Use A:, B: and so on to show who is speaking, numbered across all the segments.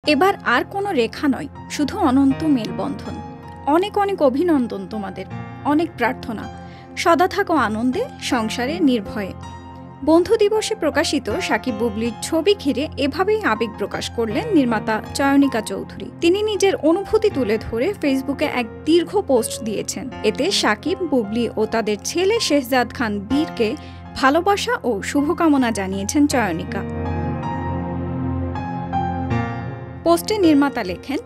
A: এবার আর কোনো রেখা নয়, শুধু অনন্ত মেলবন্ধন। অনেক অনেক অভিনন্দন তোমাদের, অনেক প্রার্থনা। সদা থাকো আনন্দে, সংসারে নির্ভয়ে। বন্ধু দিবসে প্রকাশিত সাকিব বুবলির ছবি ঘিরে এভাবেই আবেগ প্রকাশ করলেন নির্মাতা চয়নিকা চৌধুরী। তিনি নিজের অনুভূতি তুলে ধরে ফেসবুকে এক দীর্ঘ পোস্ট দিয়েছেন। এতে সাকিব, বুবলি ও তাদের ছেলে শেহজাদ খান বীরকে ভালোবাসা ও শুভকামনা জানিয়েছেন চয়নিকা। পোস্টে নির্মাতা লেখেন,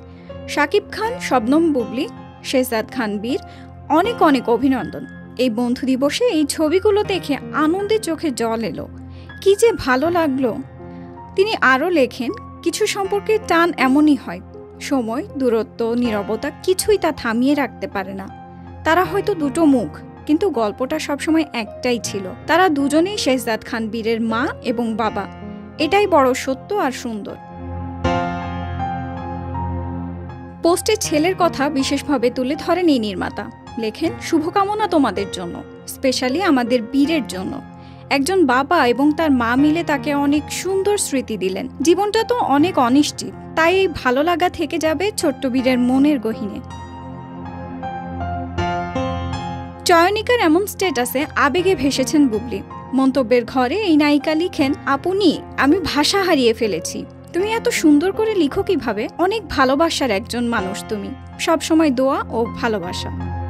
A: সাকিব খান, শবনম বুবলি, শেহজাদ খান বীর, অনেক অনেক অভিনন্দন। এই বন্ধু দিবসে এই ছবিগুলো দেখে আনন্দে চোখে জল এলো, কি যে ভালো লাগলো। তিনি আরও লেখেন, কিছু সম্পর্কে টান এমনই হয়, সময়, দূরত্ব, নীরবতা কিছুই তা থামিয়ে রাখতে পারে না। তারা হয়তো দুটো মুখ, কিন্তু গল্পটা সবসময় একটাই ছিল। তারা দুজনেই শেহজাদ খান বীরের মা এবং বাবা। এটাই বড় সত্য আর সুন্দর। পোস্টে ছেলের কথা বিশেষভাবে তুলে ধরেন এই নির্মাতা। লেখেন, শুভকামনা তোমাদের জন্য, স্পেশালি আমাদের বীরের জন্য। একজন বাবা এবং তার মা মিলে তাকে অনেক সুন্দর স্মৃতি দিলেন। জীবনটা তো অনেক অনিশ্চিত, তাই এই ভালো লাগা থেকে যাবে ছোট্ট বীরের মনের গহীনে। চয়নিকার এমন স্ট্যাটাসে আবেগে ভেসেছেন বুবলি। মন্তব্যের ঘরে এই নায়িকা লিখেন, আপনি, আমি ভাষা হারিয়ে ফেলেছি। তুমি এত সুন্দর করে লিখো কিভাবে? অনেক ভালোবাসার একজন মানুষ তুমি। সবসময় দোয়া ও ভালোবাসা।